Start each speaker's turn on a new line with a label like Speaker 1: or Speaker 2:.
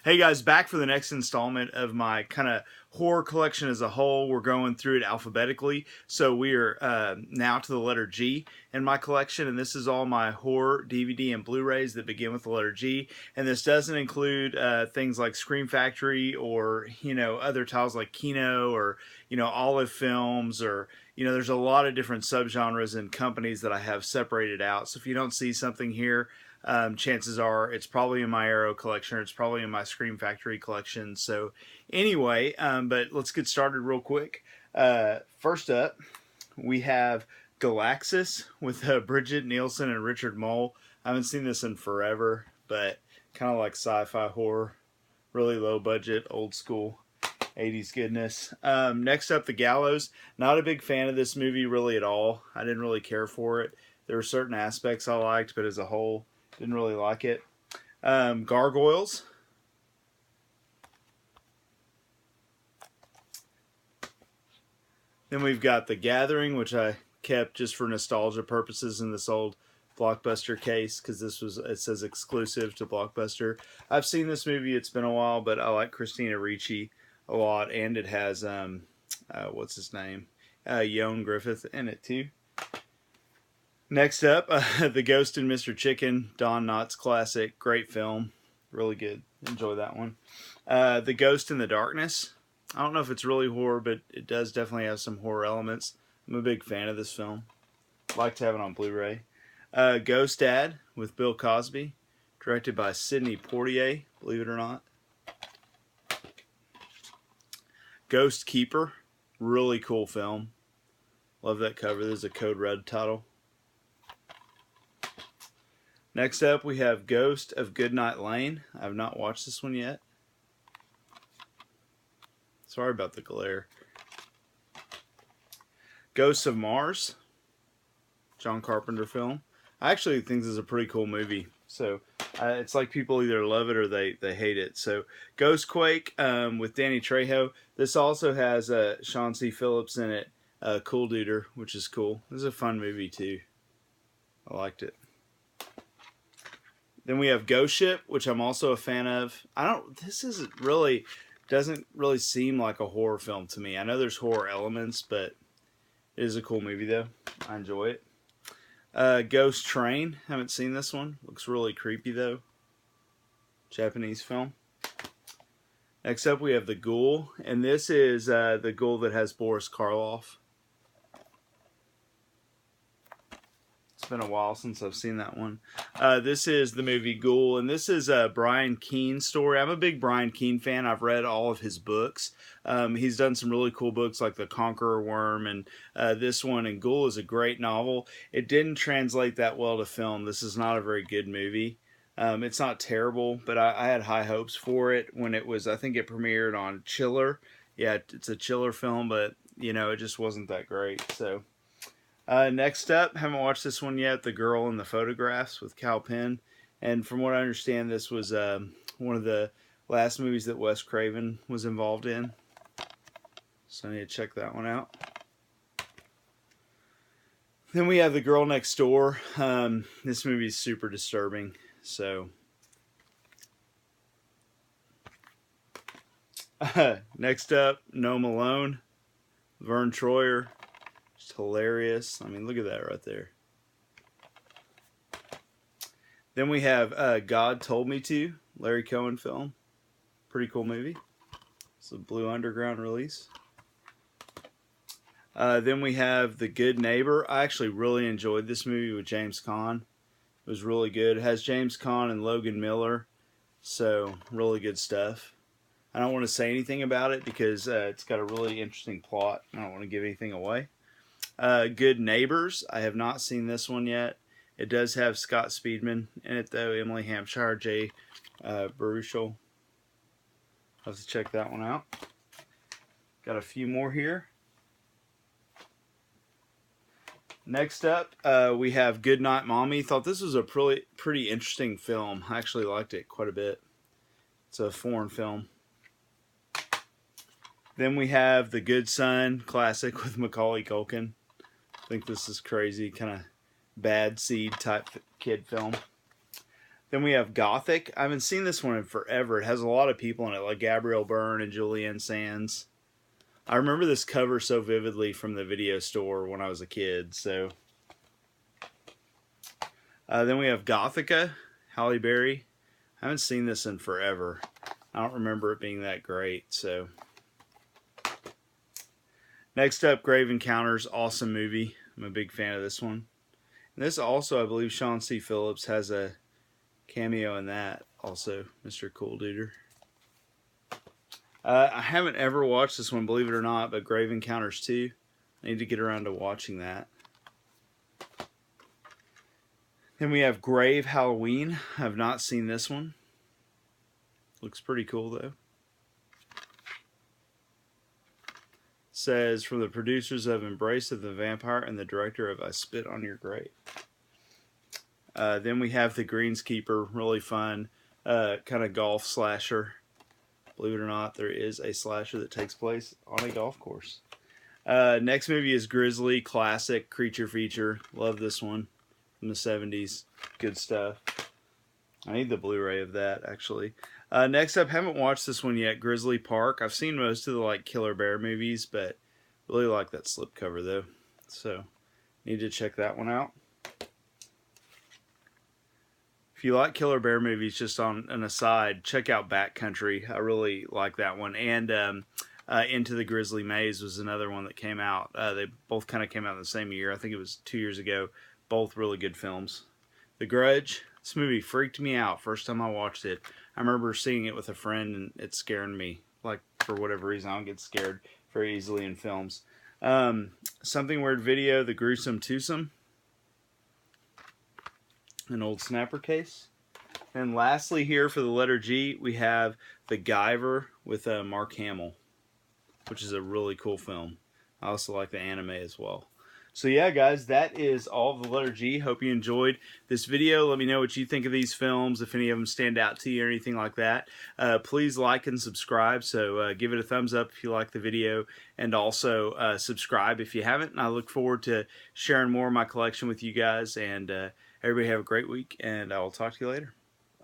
Speaker 1: Hey guys, back for the next installment of my kind of horror collection as a whole. We're going through it alphabetically, so we are now to the letter G in my collection, and this is all my horror DVD and Blu-rays that begin with the letter G. And this doesn't include things like Scream Factory or other titles like Kino or Olive Films or there's a lot of different subgenres and companies that I have separated out. So if you don't see something here, chances are it's probably in my Arrow collection or it's probably in my Scream Factory collection. So anyway, but let's get started real quick. First up, we have Galaxis with Bridget Nielsen and Richard Mole. I haven't seen this in forever, but kind of like sci-fi horror, really low budget, old school 80s goodness. Next up, The Gallows. Not a big fan of this movie really at all. I didn't really care for it. There were certain aspects I liked, but as a whole, didn't really like it. Gargoyles. Then we've got The Gathering, which I kept just for nostalgia purposes in this old Blockbuster case because it says exclusive to Blockbuster. I've seen this movie. It's been a while, but I like Christina Ricci a lot, and it has what's his name, Ioan Gruffudd in it too. Next up, The Ghost and Mr. Chicken, Don Knotts classic, great film, really good, enjoy that one. The Ghost in the Darkness. I don't know if it's really horror, but it does definitely have some horror elements. I'm a big fan of this film. Like to have it on Blu-ray. Ghost Dad with Bill Cosby, directed by Sidney Poitier, believe it or not. Ghost Keeper, really cool film. Love that cover. There's a code red title. Next up, we have Ghost of Goodnight Lane. I have not watched this one yet. Sorry about the glare. Ghosts of Mars, John Carpenter film. I actually think this is a pretty cool movie. So it's like people either love it or they hate it. So Ghostquake with Danny Trejo. This also has Sean C. Phillips in it. Cool Duder, which is cool. This is a fun movie too. I liked it. Then we have Ghost Ship, which I'm also a fan of. This doesn't really seem like a horror film to me. I know there's horror elements, but it is a cool movie though. I enjoy it. Ghost Train. Haven't seen this one. Looks really creepy though. Japanese film. Next up we have The Ghoul, and this is The Ghoul that has Boris Karloff. It's been a while since I've seen that one. This is the movie Ghoul, and this is a Brian Keene story. I'm a big Brian Keene fan. I've read all of his books. He's done some really cool books like The Conqueror Worm and this one, and Ghoul is a great novel. It didn't translate that well to film. This is not a very good movie. It's not terrible, but I had high hopes for it when it was, I think it premiered on Chiller. Yeah, it's a Chiller film, but it just wasn't that great, so... Next up, haven't watched this one yet, The Girl in the Photographs with Kal Penn. And from what I understand, this was one of the last movies that Wes Craven was involved in. So I need to check that one out. Then we have The Girl Next Door. This movie is super disturbing. So next up, No Malone, Vern Troyer. Hilarious. I mean, look at that right there. Then we have God Told Me To, Larry Cohen film. Pretty cool movie. It's a Blue Underground release. Then we have The Good Neighbor. I actually really enjoyed this movie with James Caan. It was really good. It has James Caan and Logan Miller. So, really good stuff. I don't want to say anything about it because it's got a really interesting plot. I don't want to give anything away. Good Neighbors. I have not seen this one yet. It does have Scott Speedman in it though. Emily Hampshire, Jay Baruchel. I'll have to check that one out. Got a few more here. Next up, we have Goodnight Mommy. Thought this was a pretty interesting film. I actually liked it quite a bit. It's a foreign film. Then we have The Good Son, classic with Macaulay Culkin. I think this is crazy, kind of bad seed type kid film. Then we have Gothic. I haven't seen this one in forever. It has a lot of people in it, like Gabrielle Byrne and Julianne Sands. I remember this cover so vividly from the video store when I was a kid. So then we have Gothica, Halle Berry. I haven't seen this in forever. I don't remember it being that great. So next up, Grave Encounters, awesome movie. I'm a big fan of this one. And this also, I believe, Sean C. Phillips has a cameo in that. Also, Mr. Cool Duder. I haven't ever watched this one, believe it or not, but Grave Encounters 2. I need to get around to watching that. Then we have Grave Halloween. I have not seen this one. Looks pretty cool, though. Says, from the producers of Embrace of the Vampire and the director of I Spit on Your Grave. Then we have The Greenskeeper, really fun, kind of golf slasher. Believe it or not, there is a slasher that takes place on a golf course. Next movie is Grizzly, classic creature feature. Love this one from the 70s. Good stuff. I need the Blu-ray of that, actually. Next up, haven't watched this one yet, Grizzly Park. I've seen most of the Killer Bear movies, but really like that slipcover though. So, need to check that one out. If you like Killer Bear movies, just on an aside, check out Backcountry. I really like that one. And Into the Grizzly Maze was another one that came out. They both kind of came out in the same year. I think it was 2 years ago. Both really good films. The Grudge. This movie freaked me out first time I watched it. I remember seeing it with a friend and it scared me. For whatever reason, I don't get scared very easily in films. Something Weird Video, The Gruesome Twosome. An old snapper case. And lastly here for the letter G, we have The Guyver with Mark Hamill, which is a really cool film. I also like the anime as well. So yeah, guys, that is all of the letter G. Hope you enjoyed this video. Let me know what you think of these films, if any of them stand out to you or anything like that. Please like and subscribe. So give it a thumbs up if you like the video, and also subscribe if you haven't. And I look forward to sharing more of my collection with you guys. And everybody have a great week, and I will talk to you later.